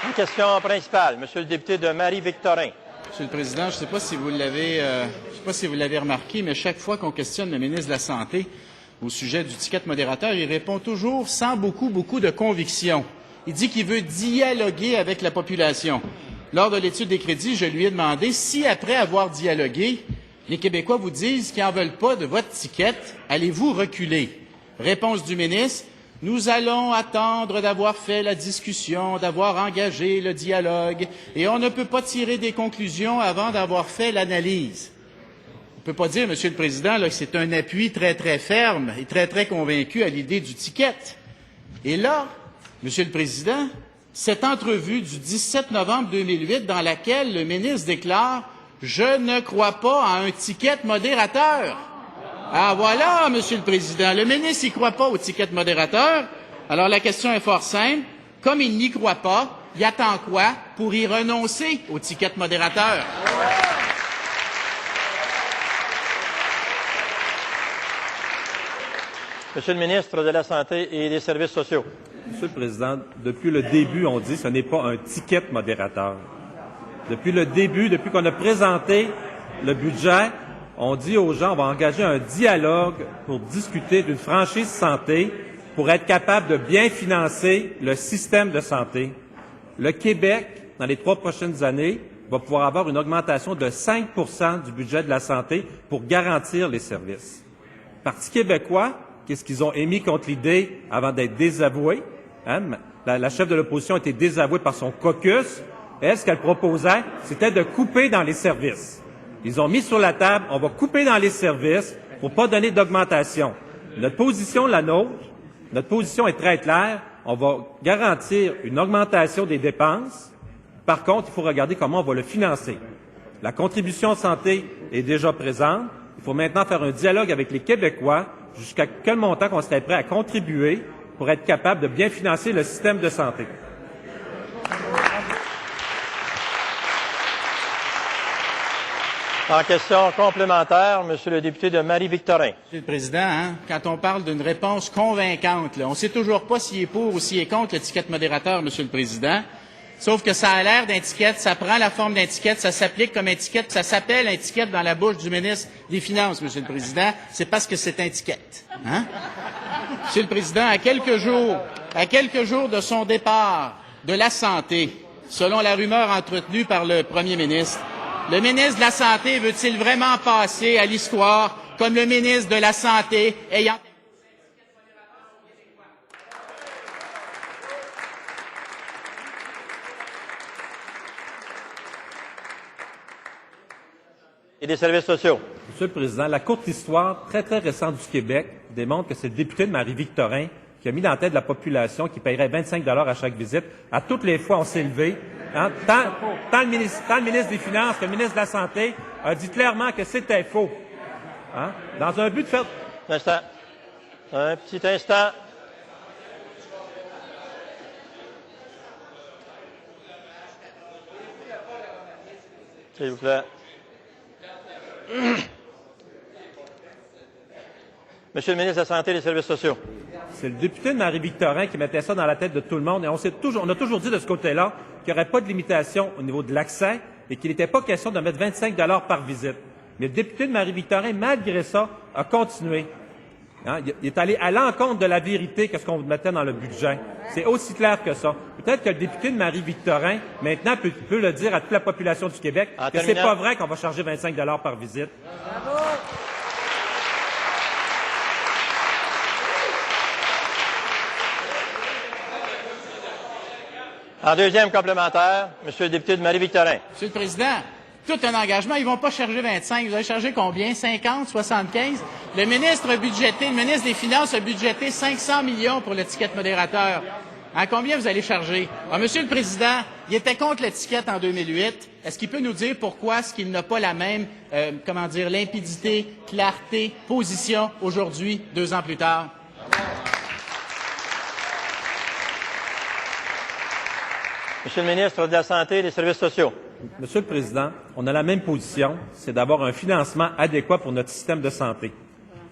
La question principale, Monsieur le député de Marie-Victorin. Monsieur le Président, je ne sais pas si vous l'avez remarqué, mais chaque fois qu'on questionne le ministre de la Santé au sujet du ticket modérateur, il répond toujours sans beaucoup de conviction. Il dit qu'il veut dialoguer avec la population. Lors de l'étude des crédits, je lui ai demandé si, après avoir dialogué, les Québécois vous disent qu'ils n'en veulent pas de votre ticket, allez-vous reculer? Réponse du ministre, nous allons attendre d'avoir fait la discussion, d'avoir engagé le dialogue, et on ne peut pas tirer des conclusions avant d'avoir fait l'analyse. On ne peut pas dire, Monsieur le Président, là, que c'est un appui très ferme et très convaincu à l'idée du ticket. Et là, Monsieur le Président, cette entrevue du 17 novembre 2008 dans laquelle le ministre déclare « Je ne crois pas à un ticket modérateur ». Ah voilà, Monsieur le Président, le ministre n'y croit pas au ticket modérateur. Alors la question est fort simple. Comme il n'y croit pas, il attend quoi pour y renoncer au ticket modérateur? Monsieur le ministre de la Santé et des Services sociaux. Monsieur le Président, depuis le début, on dit que ce n'est pas un ticket modérateur. Depuis le début, depuis qu'on a présenté le budget, on dit aux gens, on va engager un dialogue pour discuter d'une franchise santé pour être capable de bien financer le système de santé. Le Québec, dans les 3 prochaines années, va pouvoir avoir une augmentation de 5 % du budget de la santé pour garantir les services. Parti québécois, qu'est-ce qu'ils ont émis contre l'idée avant d'être désavoués? Hein? La chef de l'opposition a été désavouée par son caucus. Et ce qu'elle proposait, c'était de couper dans les services. Ils ont mis sur la table, on va couper dans les services pour pas donner d'augmentation. Notre position, la nôtre, notre position est très claire. On va garantir une augmentation des dépenses. Par contre, il faut regarder comment on va le financer. La contribution santé est déjà présente. Il faut maintenant faire un dialogue avec les Québécois jusqu'à quel montant qu'on serait prêt à contribuer pour être capable de bien financer le système de santé. En question complémentaire, Monsieur le député de Marie-Victorin. Monsieur le Président, quand on parle d'une réponse convaincante, là, on ne sait toujours pas s'il est pour ou s'il est contre le ticket modérateur, Monsieur le Président. Sauf que ça a l'air d'un ticket, ça prend la forme d'un ticket, ça s'applique comme un ticket, ça s'appelle un ticket dans la bouche du ministre des Finances, Monsieur le Président. C'est parce que c'est un ticket. Hein? Monsieur le Président, à quelques jours de son départ de la Santé, selon la rumeur entretenue par le Premier ministre, le ministre de la Santé veut-il vraiment passer à l'histoire comme le ministre de la Santé ayant... Et des services sociaux. Monsieur le Président, la courte histoire très récente du Québec démontre que c'est le député de Marie-Victorin qui a mis dans la tête de la population qui paierait 25 $ à chaque visite. À toutes les fois, on s'est levé. Hein, tant le ministre des Finances que le ministre de la Santé a dit clairement que c'était faux. Hein, dans un but de faire... Un instant. Un petit instant. S'il vous plaît. Monsieur le ministre de la Santé et des Services sociaux. C'est le député de Marie-Victorin qui mettait ça dans la tête de tout le monde. Et on a toujours dit de ce côté-là qu'il n'y aurait pas de limitation au niveau de l'accès et qu'il n'était pas question de mettre 25 $ par visite. Mais le député de Marie-Victorin, malgré ça, a continué. Hein, il est allé à l'encontre de la vérité que ce qu'on mettait dans le budget. C'est aussi clair que ça. Peut-être que le député de Marie-Victorin, maintenant, peut le dire à toute la population du Québec que c'est pas vrai qu'on va charger 25 $ par visite. Bravo! En deuxième complémentaire, Monsieur le député de Marie-Victorin. Monsieur le Président, tout un engagement, ils vont pas charger 25. Vous allez charger combien? 50, 75? Le ministre des Finances a budgété 500 millions pour le ticket modérateur. À combien vous allez charger? Alors, Monsieur le Président, il était contre le ticket en 2008. Est-ce qu'il peut nous dire pourquoi est-ce qu'il n'a pas la même, limpidité, clarté, position aujourd'hui, 2 ans plus tard? Monsieur le ministre de la Santé et des Services sociaux. Monsieur le Président, on a la même position, c'est d'avoir un financement adéquat pour notre système de santé.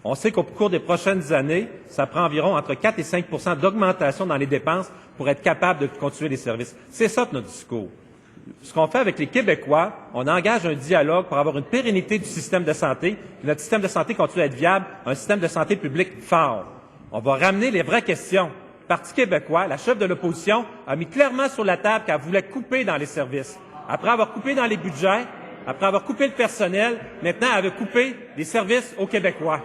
On sait qu'au cours des prochaines années, ça prend environ entre 4 et 5 % d'augmentation dans les dépenses pour être capable de continuer les services. C'est ça notre discours. Ce qu'on fait avec les Québécois, on engage un dialogue pour avoir une pérennité du système de santé, que notre système de santé continue à être viable, un système de santé publique fort. On va ramener les vraies questions. Le Parti québécois, la chef de l'opposition, a mis clairement sur la table qu'elle voulait couper dans les services. Après avoir coupé dans les budgets, après avoir coupé le personnel, maintenant elle veut couper les services aux Québécois.